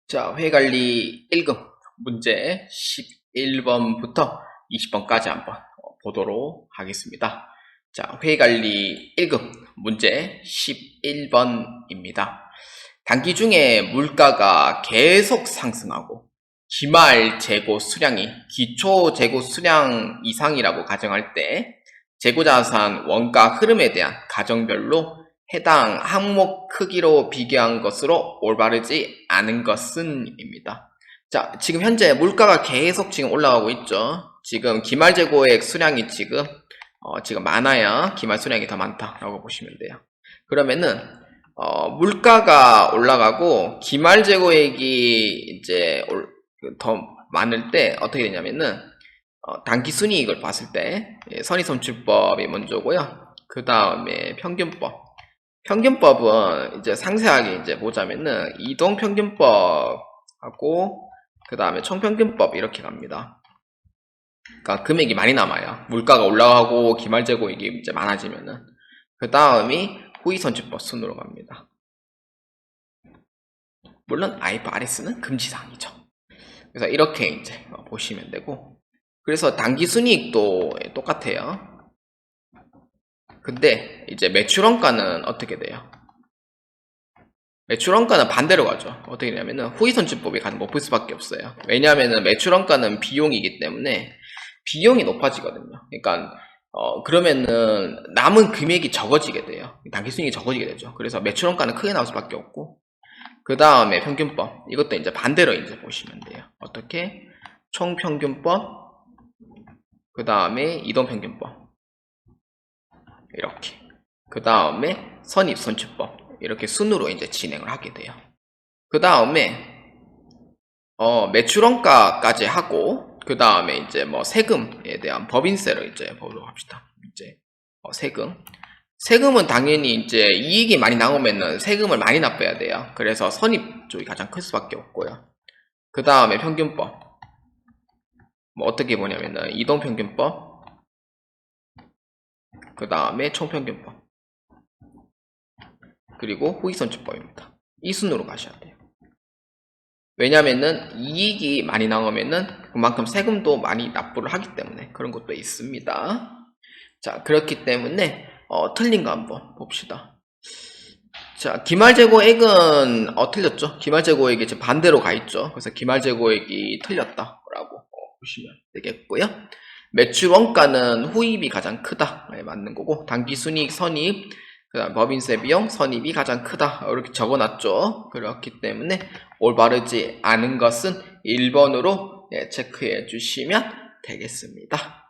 자, 회관리 1급 문제 11번부터 20번까지 한번 보도록 하겠습니다. 자, 회관리 1급 문제 11번입니다. 단기 중에 물가가 계속 상승하고 기말 재고 수량이 기초 재고 수량 이상이라고 가정할 때 재고자산 원가 흐름에 대한 가정별로 해당 항목 크기로 비교한 것으로 올바르지 않은 것은 입니다. 자, 지금 현재 물가가 계속 지금 올라가고 있죠. 지금 기말 재고액 수량이 지금 많아야 기말 수량이 더 많다라고 보시면 돼요. 그러면은 물가가 올라가고 기말 재고액이 이제 더 많을 때 어떻게 되냐면은 단기 순이익을 봤을 때 선의선출법이 먼저고요. 그 다음에 평균법. 평균법은 이제 상세하게 이제 보자면은 이동평균법하고 그 다음에 총평균법 이렇게 갑니다. 그러니까 금액이 많이 남아요. 물가가 올라가고 기말재고액이 이제 많아지면은 그 다음이 후이선출법 순으로 갑니다. 물론 IFRS는 금지사항이죠. 그래서 이렇게 이제 보시면 되고, 그래서 단기순이익도 똑같아요. 근데 이제 매출원가는 어떻게 돼요? 매출원가는 반대로 가죠. 어떻게 되냐면은 후이선출법이 가장 높을 수밖에 없어요. 왜냐하면은 매출원가는 비용이기 때문에 비용이 높아지거든요. 그러니까 그러면은 남은 금액이 적어지게 돼요. 단기순이익이 적어지게 되죠. 그래서 매출원가는 크게 나올 수밖에 없고, 그 다음에 평균법, 이것도 이제 반대로 이제 보시면 돼요. 어떻게? 총평균법, 그 다음에 이동평균법, 이렇게. 그 다음에 선입선출법, 이렇게 순으로 이제 진행을 하게 돼요. 그 다음에 매출원가까지 하고, 그 다음에 이제 뭐 세금에 대한 법인세를 이제 보도록 합시다. 이제 세금은 당연히 이제 이익이 많이 나오면은 세금을 많이 납부해야 돼요. 그래서 선입 쪽이 가장 클 수밖에 없고요. 그 다음에 평균법. 뭐 어떻게 보냐면은 이동평균법, 그 다음에 총평균법, 그리고 후이선출법입니다. 이 순으로 가셔야 돼요. 왜냐면은 이익이 많이 나오면은 그만큼 세금도 많이 납부를 하기 때문에 그런 것도 있습니다. 자, 그렇기 때문에 틀린 거 한번 봅시다. 자, 기말재고액은 틀렸죠. 기말재고액이 지금 반대로 가 있죠. 그래서 기말재고액이 틀렸다라고 보시면 되겠고요. 매출 원가는 후입이 가장 크다. 맞는 거고, 단기순이익, 선입, 그 다음 법인세 비용, 선입이 가장 크다. 이렇게 적어놨죠. 그렇기 때문에 올바르지 않은 것은 1번으로 체크해 주시면 되겠습니다.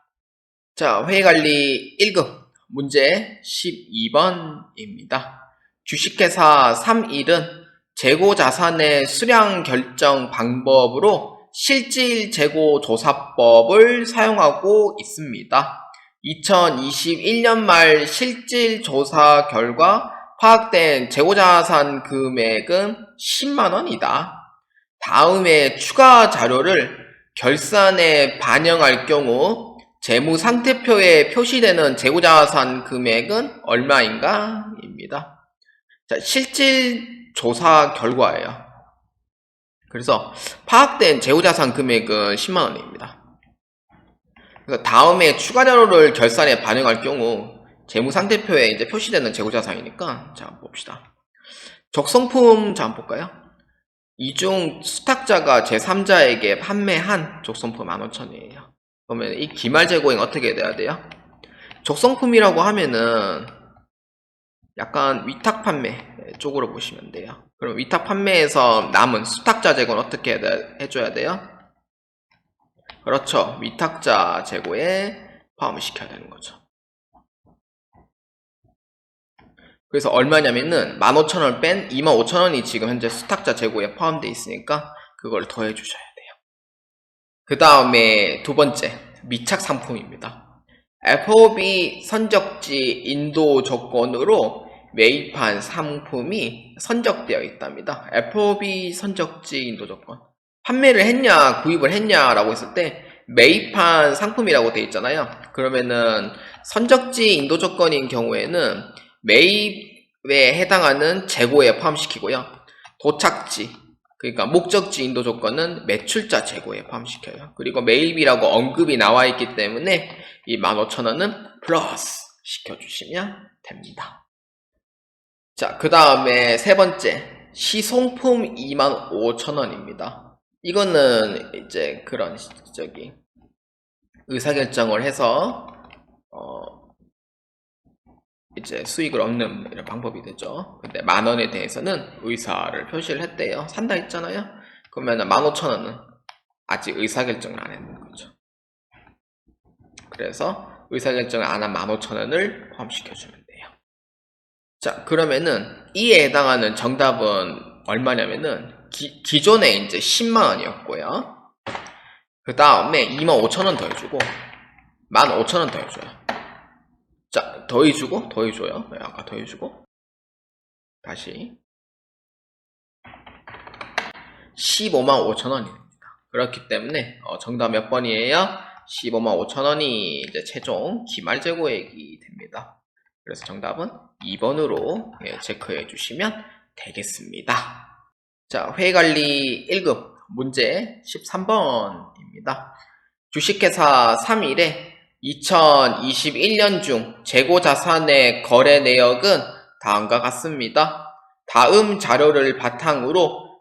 자, 회계관리 1급 문제 12번입니다. 주식회사 3일은 재고자산의 수량 결정 방법으로 실질 재고조사법을 사용하고 있습니다. 2021년 말 실질 조사 결과 파악된 재고자산 금액은 10만원이다. 다음에 추가 자료를 결산에 반영할 경우 재무상태표에 표시되는 재고자산 금액은 얼마인가? 입니다. 자, 실질 조사 결과예요. 그래서 파악된 재고자산 금액은 10만원입니다. 그래서 다음에 추가 자료를 결산에 반영할 경우 재무상태표에 이제 표시되는 재고자산이니까 자, 봅시다. 적성품 자, 한번 볼까요? 이중 수탁자가 제3자에게 판매한 적성품 15,000원이에요. 그러면 이 기말재고액 어떻게 돼야 돼요? 적성품이라고 하면은 약간 위탁 판매 쪽으로 보시면 돼요. 그럼 위탁 판매에서 남은 수탁자 재고는 어떻게 해줘야 돼요? 그렇죠. 위탁자 재고에 포함을 시켜야 되는 거죠. 그래서 얼마냐면은 15,000원 뺀 25,000원이 지금 현재 수탁자 재고에 포함되어 있으니까 그걸 더해 주셔야 돼요. 그 다음에 두 번째, 미착 상품입니다. FOB 선적지 인도 조건으로 매입한 상품이 선적되어 있답니다. FOB 선적지 인도 조건. 판매를 했냐, 구입을 했냐라고 했을 때 매입한 상품이라고 되어 있잖아요. 그러면은 선적지 인도 조건인 경우에는 매입에 해당하는 재고에 포함시키고요. 도착지, 그러니까 목적지 인도 조건은 매출자 재고에 포함시켜요. 그리고 매일비라고 언급이 나와 있기 때문에 이 15,000원은 플러스 시켜주시면 됩니다. 자, 그 다음에 세 번째, 시송품 25,000원입니다. 이거는 이제 그런 의사결정을 해서 이제 수익을 얻는 이런 방법이 되죠. 근데 10,000원에 대해서는 의사를 표시를 했대요. 산다 했잖아요. 그러면 15,000원은 아직 의사결정을 안 했는 거죠. 그래서 의사결정을 안 한 15,000원을 포함시켜주면 돼요. 자, 그러면은 이에 해당하는 정답은 얼마냐면은 기존에 이제 10만원이었고요. 그 다음에 25,000원 더해주고 15,000원 더해줘요. 자, 더해주고 더해줘요. 아까 더해주고 다시 155,500,000원입니다. 그렇기 때문에 정답 몇 번이에요? 155,500,000원이 이제 최종 기말재고액이 됩니다. 그래서 정답은 2번으로 체크해 주시면 되겠습니다. 자, 회계관리 1급 문제 13번입니다. 주식회사 3일에 2021년 중 재고자산의 거래 내역은 다음과 같습니다. 다음 자료를 바탕으로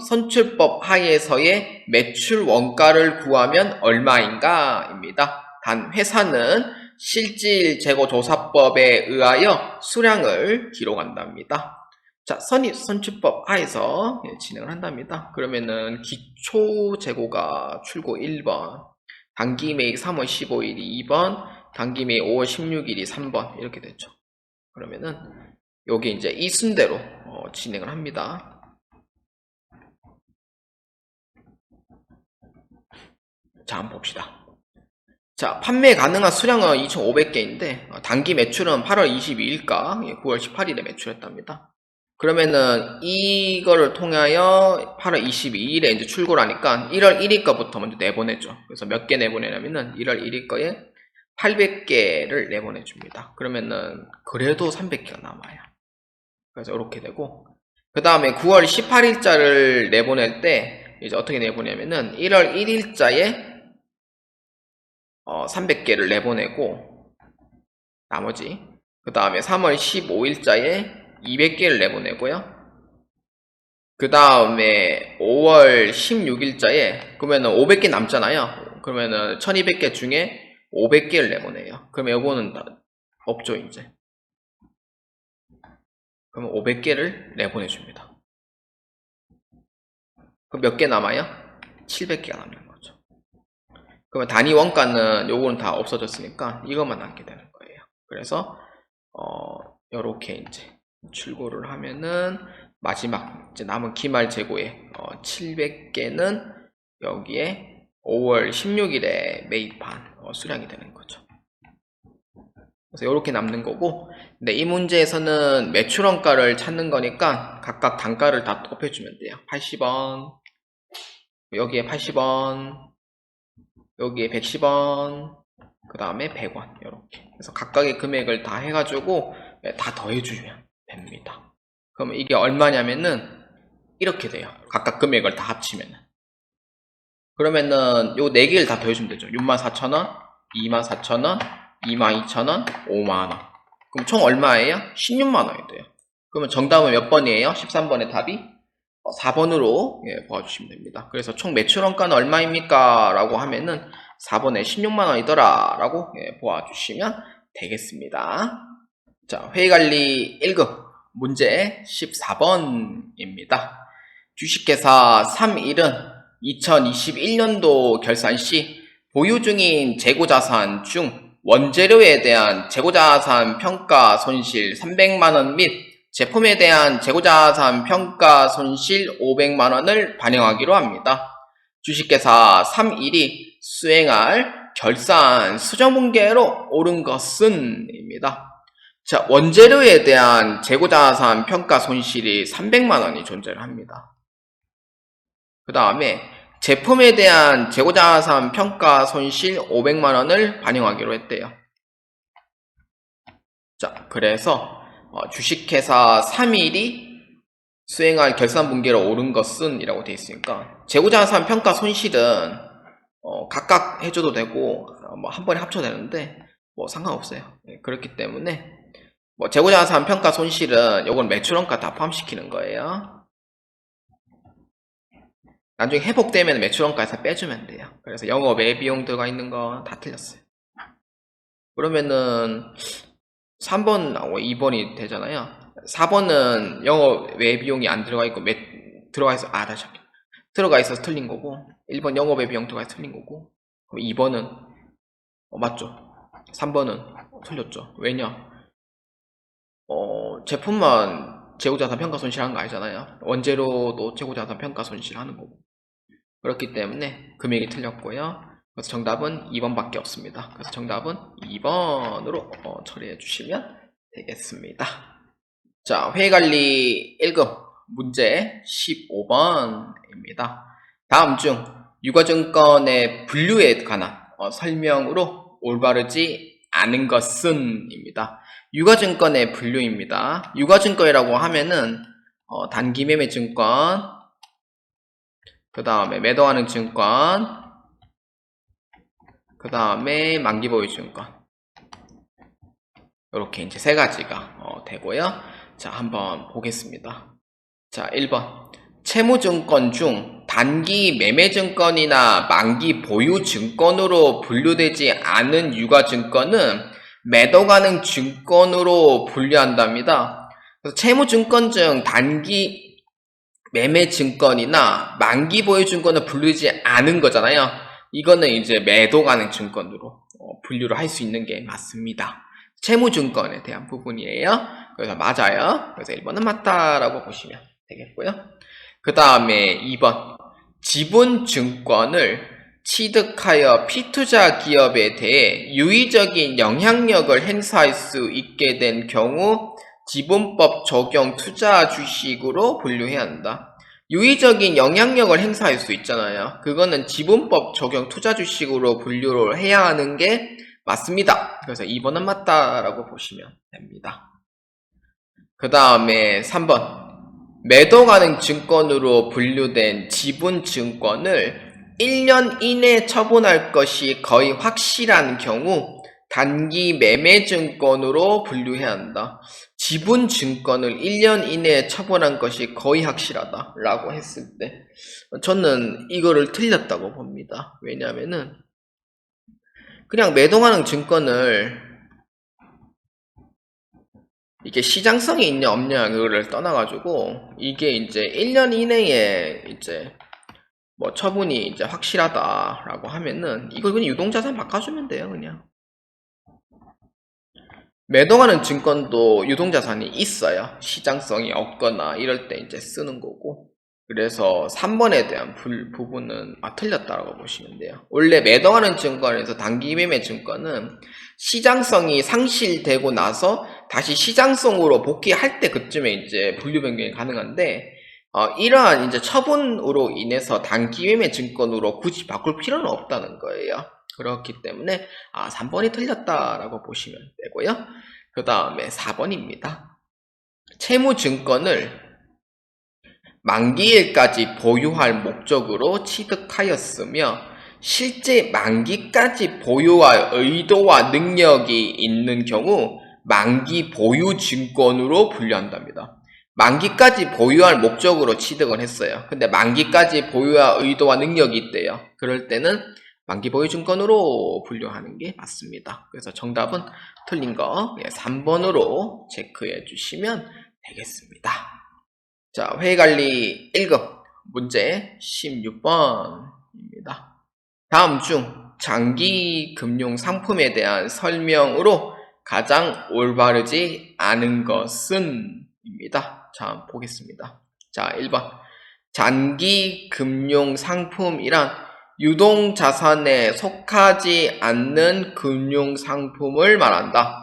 선출법 하에서의 매출 원가를 구하면 얼마인가? 입니다. 단 회사는 실질재고조사법에 의하여 수량을 기록한답니다. 자, 선출법 하에서 진행을 한답니다. 그러면은 기초재고가 출고 1번, 단기매입 3월 15일이 2번, 단기매입 5월 16일이 3번 이렇게 됐죠. 그러면은 여기 이제 이 순대로 진행을 합니다. 자, 한번 봅시다. 자, 판매 가능한 수량은 2,500개인데 단기 매출은 8월 22일가 9월 18일에 매출했답니다. 그러면은 이거를 통하여 8월 22일에 이제 출고를 하니까 1월 1일 거부터 먼저 내보내죠. 그래서 몇 개 내보내냐면은 1월 1일 거에 800개를 내보내줍니다. 그러면은 그래도 300개가 남아요. 그래서 이렇게 되고, 그 다음에 9월 18일자를 내보낼 때 이제 어떻게 내보내냐면은 1월 1일자에 300개를 내보내고, 나머지 그 다음에 3월 15일자에 200개를 내보내고요. 그 다음에 5월 16일자에 그러면은 500개 남잖아요. 그러면은 1200개 중에 500개를 내보내요. 그러면 요거는 없죠, 이제. 그러면 500개를 내보내줍니다. 그럼 몇 개 남아요? 700개가 남는 거죠. 그러면 단위 원가는 요거는 다 없어졌으니까 이것만 남게 되는 거예요. 그래서 요렇게 이제 출고를 하면은 마지막 이제 남은 기말 재고에 700개는 여기에 5월 16일에 매입한 수량이 되는 거죠. 그래서 이렇게 남는 거고, 근데 이 문제에서는 매출원가를 찾는 거니까 각각 단가를 다 곱해주면 돼요. 80원, 여기에 80원, 여기에 110원, 그 다음에 100원 이렇게. 그래서 각각의 금액을 다 해가지고 다 더해주면 됩니다. 그러면 이게 얼마냐면은 이렇게 돼요. 각각 금액을 다 합치면은. 그러면은 요 4개를 다 더해주면 되죠. 64,000원, 24,000원, 22,000원, 5만원. 그럼 총 얼마예요? 16만원이 돼요. 그러면 정답은 몇 번이에요? 13번의 답이 4번으로 보아주시면 됩니다. 그래서 총 매출원가는 얼마입니까? 라고 하면은 4번에 16만원이더라 라고 보아주시면 되겠습니다. 자, 회계관리 1급 문제 14번입니다. 주식회사 3일은 2021년도 결산 시 보유 중인 재고자산 중 원재료에 대한 재고자산 평가 손실 300만원 및 제품에 대한 재고자산 평가 손실 500만원을 반영하기로 합니다. 주식회사 3일이 수행할 결산 수정분계로 옳은 것은 입니다. 자, 원재료에 대한 재고자산 평가 손실이 300만원이 존재를 합니다. 그 다음에 제품에 대한 재고자산 평가 손실 500만원을 반영하기로 했대요. 자, 그래서 주식회사 3일이 수행할 결산분기로 옳은 것은 이라고 되어 있으니까 재고자산 평가 손실은 각각 해줘도 되고 뭐 한 번에 합쳐도 되는데 뭐 상관없어요. 네, 그렇기 때문에 뭐 재고자산 평가 손실은 요건 매출원가 다 포함시키는 거예요. 나중에 회복되면 매출원가에서 빼주면 돼요. 그래서 영업 외비용 들어가 있는 거 다 틀렸어요. 그러면은 3번 나오고 2번이 되잖아요. 4번은 영업 외비용이 안 들어가 있고 들어가 있어 다시 할게요. 들어가 있어서 틀린 거고 1번 영업 외비용 들어가 있어서 틀린 거고 그럼 2번은 맞죠? 3번은 틀렸죠. 왜냐? 제품만 재고자산 평가 손실하는 거 아니잖아요. 원재료도 재고자산 평가 손실하는 거고. 그렇기 때문에 금액이 틀렸고요. 그래서 정답은 2번밖에 없습니다. 그래서 정답은 2번으로 처리해 주시면 되겠습니다. 자, 회계관리 1급 문제 15번입니다. 다음 중 유가증권의 분류에 관한 설명으로 올바르지 않은 것은 입니다. 유가증권의 분류입니다. 유가증권이라고 하면은 단기매매증권, 그 다음에 매도하는 증권, 그 다음에 만기보유증권, 이렇게 이제 세 가지가 되고요. 자, 한번 보겠습니다. 자, 1번 채무증권 중 단기 매매증권이나 만기 보유증권으로 분류되지 않은 유가증권은 매도 가능 증권으로 분류한답니다. 그래서 채무증권 중 단기 매매증권이나 만기 보유증권을 분류되지 않은 거잖아요. 이거는 이제 매도 가능 증권으로 분류를 할 수 있는 게 맞습니다. 채무증권에 대한 부분이에요. 그래서 맞아요. 그래서 1번은 맞다라고 보시면 되겠고요. 그 다음에 2번 지분증권을 취득하여 피투자 기업에 대해 유의적인 영향력을 행사할 수 있게 된 경우 지분법 적용 투자 주식으로 분류해야 한다. 유의적인 영향력을 행사할 수 있잖아요. 그거는 지분법 적용 투자 주식으로 분류를 해야 하는 게 맞습니다. 그래서 2번은 맞다라고 보시면 됩니다. 그 다음에 3번 매도 가능 증권으로 분류된 지분증권을 1년 이내 처분할 것이 거의 확실한 경우 단기 매매증권으로 분류해야 한다. 지분증권을 1년 이내에 처분한 것이 거의 확실하다 라고 했을 때 저는 이거를 틀렸다고 봅니다. 왜냐하면은 그냥 매도 가능 증권을 이게 시장성이 있냐 없냐 그거를 떠나가지고 이게 이제 1년 이내에 이제 뭐 처분이 이제 확실하다라고 하면은 이걸 그냥 유동자산 바꿔주면 돼요. 그냥 매도가는 증권도 유동자산이 있어요. 시장성이 없거나 이럴 때 이제 쓰는 거고. 그래서 3번에 대한 부분은 틀렸다라고 보시면 돼요. 원래 매도하는 증권에서 단기 매매 증권은 시장성이 상실되고 나서 다시 시장성으로 복귀할 때 그쯤에 이제 분류 변경이 가능한데 이러한 이제 처분으로 인해서 단기 매매 증권으로 굳이 바꿀 필요는 없다는 거예요. 그렇기 때문에 3번이 틀렸다라고 보시면 되고요. 그 다음에 4번입니다. 채무증권을 만기일까지 보유할 목적으로 취득하였으며 실제 만기까지 보유할 의도와 능력이 있는 경우 만기 보유 증권으로 분류한답니다. 만기까지 보유할 목적으로 취득을 했어요. 근데 만기까지 보유할 의도와 능력이 있대요. 그럴 때는 만기 보유 증권으로 분류하는 게 맞습니다. 그래서 정답은 틀린 거 3번으로 체크해 주시면 되겠습니다. 자, 회계관리 1급 문제 16번입니다. 다음 중 장기 금융 상품에 대한 설명으로 가장 올바르지 않은 것은 입니다. 자, 보겠습니다. 자, 1번 장기 금융 상품이란 유동자산에 속하지 않는 금융 상품을 말한다.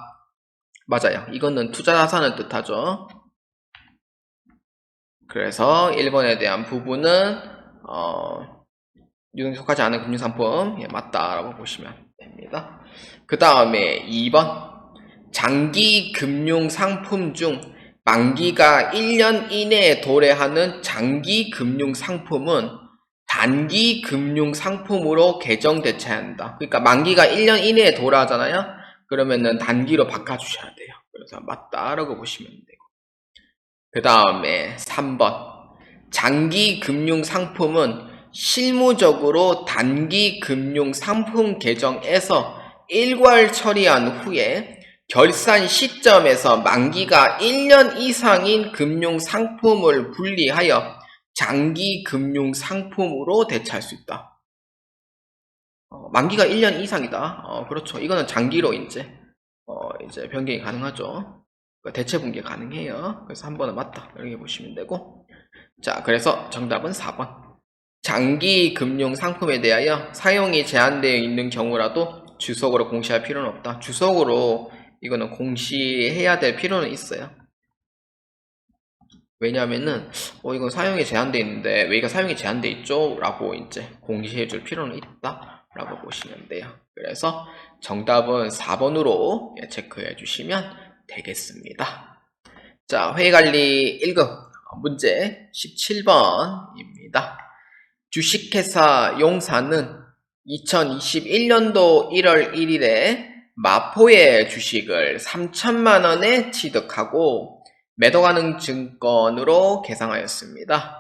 맞아요. 이거는 투자자산을 뜻하죠. 그래서 1번에 대한 부분은 유동에 속하지 않은 금융상품 맞다라고 보시면 됩니다. 그 다음에 2번 장기 금융상품 중 만기가 1년 이내에 도래하는 장기 금융 상품은 단기 금융 상품으로 개정 대체해야 한다. 그러니까 만기가 1년 이내에 도래하잖아요. 그러면은 단기로 바꿔주셔야 돼요. 그래서 맞다라고 보시면 되고. 그 다음에 3번. 장기 금융 상품은 실무적으로 단기 금융 상품 개정에서 일괄 처리한 후에 결산 시점에서 만기가 1년 이상인 금융 상품을 분리하여 장기 금융 상품으로 대체할 수 있다. 만기가 1년 이상이다. 그렇죠. 이거는 장기로 이제 변경이 가능하죠. 대체 분계 가능해요. 그래서 한 번은 맞다. 이렇게 보시면 되고. 자, 그래서 정답은 4번. 장기 금융 상품에 대하여 사용이 제한되어 있는 경우라도 주석으로 공시할 필요는 없다. 주석으로 이거는 공시해야 될 필요는 있어요. 왜냐하면은 이건 사용이 제한되어 있는데 왜 이거 사용이 제한되어 있죠? 라고 이제 공시해 줄 필요는 있다 라고 보시면 돼요. 그래서 정답은 4번으로 체크해 주시면 되겠습니다. 자, 회의관리 1급 문제 17번입니다. 주식회사 용사는 2021년도 1월 1일에 마포의 주식을 3천만원에 취득하고 매도가능 증권으로 계상하였습니다.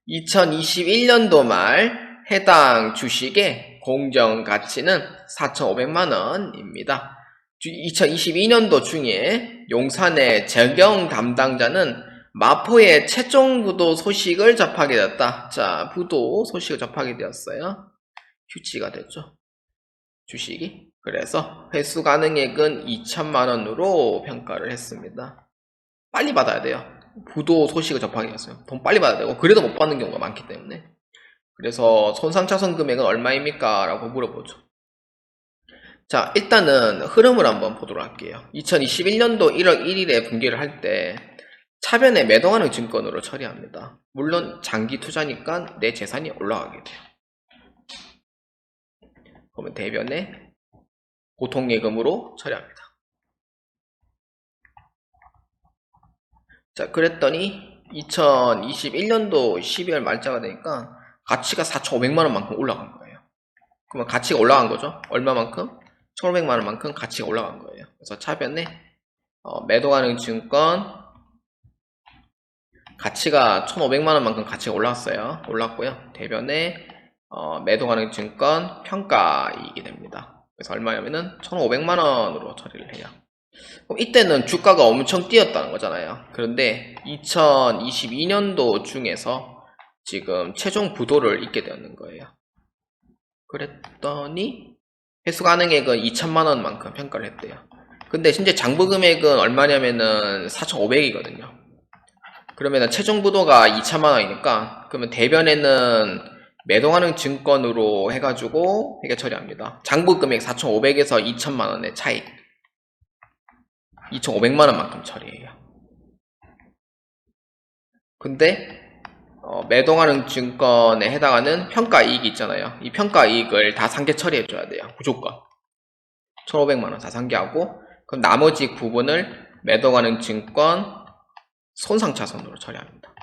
2021년도 말 해당 주식의 공정가치는 4,500만원입니다. 2022년도 중에 용산의 재경 담당자는 마포의 최종 부도 소식을 접하게 되었다. 자, 부도 소식을 접하게 되었어요. 휴지가 됐죠. 주식이. 그래서 회수 가능액은 2천만원으로 평가를 했습니다. 빨리 받아야 돼요. 부도 소식을 접하게 되었어요. 돈 빨리 받아야 되고 그래도 못 받는 경우가 많기 때문에. 그래서 손상차손 금액은 얼마입니까? 라고 물어보죠. 자, 일단은 흐름을 한번 보도록 할게요. 2021년도 1월 1일에 분기를 할 때 차변에 매도하는 증권으로 처리합니다. 물론 장기 투자니까 내 재산이 올라가게 돼요. 그러면 대변에 보통예금으로 처리합니다. 자, 그랬더니 2021년도 12월 말자가 되니까 가치가 4,500만원만큼 올라간 거예요. 그러면 가치가 올라간 거죠. 얼마만큼? 1,500만원만큼 가치가 올라간 거예요. 그래서 차변에 매도 가능 증권 가치가 1,500만원만큼 가치가 올랐어요. 올랐고요. 대변에 매도 가능 증권 평가이익이 됩니다. 그래서 얼마냐면은 1,500만원으로 처리를 해요. 그럼 이때는 주가가 엄청 뛰었다는 거잖아요. 그런데 2022년도 중에서 지금 최종 부도를 잊게 되었는 거예요. 그랬더니 회수 가능액은 2천만원만큼 평가를 했대요. 근데 현재 장부 금액은 얼마냐면은 4,500이거든요. 그러면은 최종 부도가 2천만원이니까 그러면 대변에는 매도 가능 증권으로 해가지고 회계 처리합니다. 장부 금액 4,500에서 2천만원의 차익 2,500만원만큼 처리해요. 근데 매도 가능 증권에 해당하는 평가이익이 있잖아요. 이 평가이익을 다 상계 처리해줘야 돼요. 무조건 1,500만원 다 상계하고 그럼 나머지 부분을 매도 가능 증권 손상차손으로 처리합니다.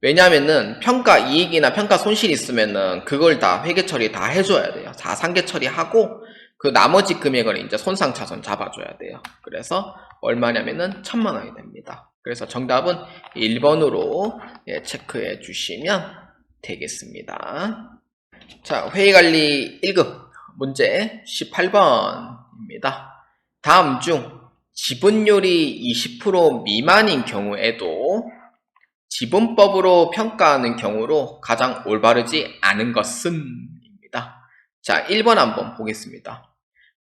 왜냐하면은 평가이익이나 평가손실이 있으면은 그걸 다 회계 처리 다 해줘야 돼요. 다 상계 처리하고 그 나머지 금액을 이제 손상차손 잡아줘야 돼요. 그래서 얼마냐면은 1,000만원이 됩니다. 그래서 정답은 1번으로 체크해 주시면 되겠습니다. 자, 회의관리 1급 문제 18번입니다. 다음 중 지분율이 20% 미만인 경우에도 지분법으로 평가하는 경우로 가장 올바르지 않은 것은 입니다. 자, 1번 한번 보겠습니다.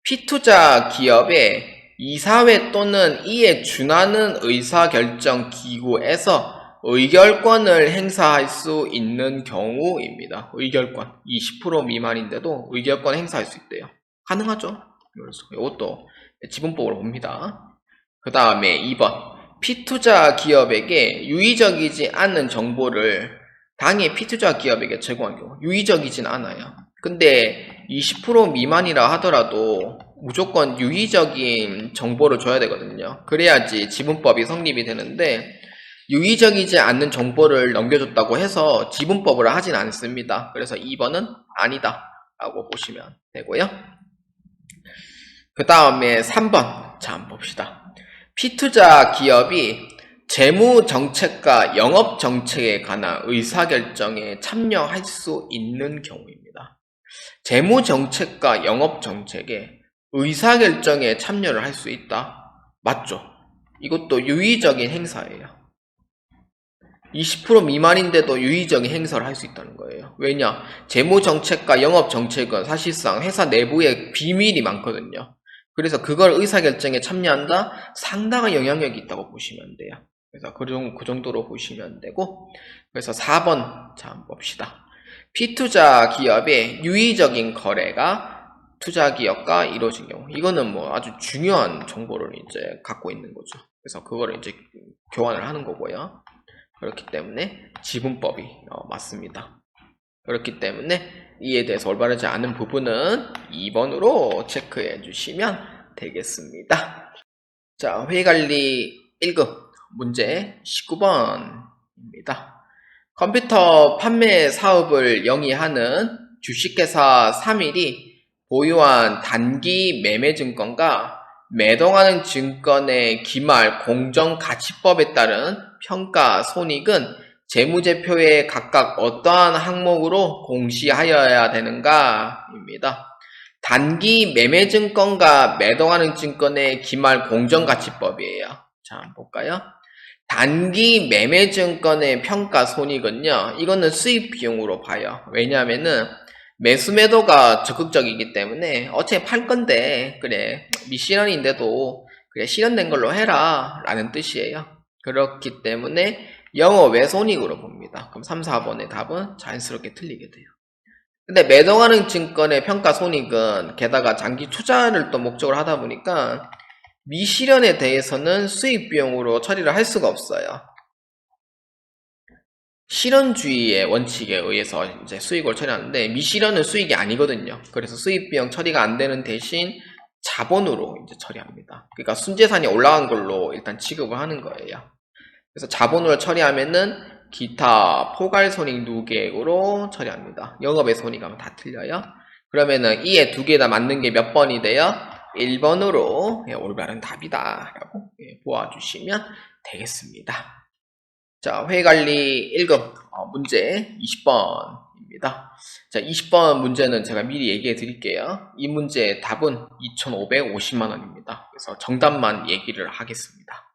피투자 기업의 이사회 또는 이에 준하는 의사결정 기구에서 의결권을 행사할 수 있는 경우입니다. 의결권 20% 미만인데도 의결권 행사할 수 있대요. 가능하죠? 그래서 이것도 지분법으로 봅니다. 그 다음에 2번 피투자 기업에게 유의적이지 않은 정보를 당해 피투자 기업에게 제공한 경우 유의적이진 않아요. 근데 20% 미만이라 하더라도 무조건 유의적인 정보를 줘야 되거든요. 그래야지 지분법이 성립이 되는데 유의적이지 않는 정보를 넘겨줬다고 해서 지분법을 하진 않습니다. 그래서 2번은 아니다 라고 보시면 되고요. 그 다음에 3번 자 한번 봅시다. 피투자 기업이 재무정책과 영업정책에 관한 의사결정에 참여할 수 있는 경우입니다. 재무정책과 영업정책에 의사결정에 참여를 할 수 있다. 맞죠? 이것도 유의적인 행사예요. 20% 미만인데도 유의적인 행사를 할 수 있다는 거예요. 왜냐? 재무정책과 영업정책은 사실상 회사 내부에 비밀이 많거든요. 그래서 그걸 의사결정에 참여한다? 상당한 영향력이 있다고 보시면 돼요. 그래서 그 정도로 보시면 되고, 그래서 4번 자 한번 봅시다. 피투자 기업의 유의적인 거래가 투자 기업과 이루어진 경우, 이거는 뭐 아주 중요한 정보를 이제 갖고 있는 거죠. 그래서 그거를 이제 교환을 하는 거고요. 그렇기 때문에 지분법이 맞습니다. 그렇기 때문에 이에 대해서 올바르지 않은 부분은 2번으로 체크해 주시면 되겠습니다. 자, 회의관리 1급 문제 19번입니다. 컴퓨터 판매 사업을 영위하는 주식회사 3일이 보유한 단기 매매증권과 매동하는 증권의 기말 공정가치법에 따른 평가 손익은 재무제표에 각각 어떠한 항목으로 공시하여야 되는가? 입니다. 단기 매매증권과 매동하는 증권의 기말 공정가치법이에요. 자, 한번 볼까요? 단기 매매증권의 평가 손익은요, 이거는 수익 비용으로 봐요. 왜냐하면은 매수 매도가 적극적이기 때문에 어차피 팔 건데 그래 미실현인데도 그래 실현된 걸로 해라 라는 뜻이에요. 그렇기 때문에 영업외 손익으로 봅니다. 그럼 3, 4번의 답은 자연스럽게 틀리게 돼요. 근데 매동하는 증권의 평가 손익은 게다가 장기 투자를 또 목적으로 하다 보니까 미실현에 대해서는 수익 비용으로 처리를 할 수가 없어요. 실현주의의 원칙에 의해서 이제 수익을 처리하는데 미실현은 수익이 아니거든요. 그래서 수익 비용 처리가 안 되는 대신 자본으로 이제 처리합니다. 그러니까 순재산이 올라간 걸로 일단 취급을 하는 거예요. 그래서 자본으로 처리하면은 기타 포괄손익 누계액으로 처리합니다. 영업의 손익하면 다 틀려요. 그러면은 이에 두 개 다 맞는 게 몇 번이 돼요? 1번으로 올바른 답이다 라고 보아주시면 되겠습니다. 자, 회의관리 1급 문제 20번입니다. 자, 20번 문제는 제가 미리 얘기해 드릴게요. 이 문제의 답은 2,550만원입니다. 그래서 정답만 얘기를 하겠습니다.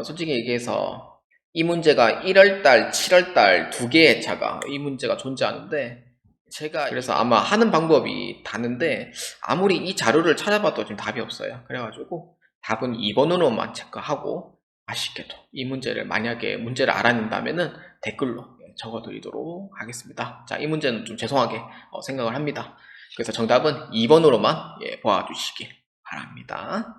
솔직히 얘기해서 이 문제가 1월달, 7월달 두 개의 차가 이 문제가 존재하는데 제가 그래서 아마 하는 방법이 다른데 아무리 이 자료를 찾아봐도 지금 답이 없어요. 그래가지고 답은 2번으로만 체크하고 아쉽게도 이 문제를 만약에 문제를 알아낸다면은 댓글로 적어드리도록 하겠습니다. 자, 이 문제는 좀 죄송하게 생각을 합니다. 그래서 정답은 2번으로만 봐주시기 바랍니다.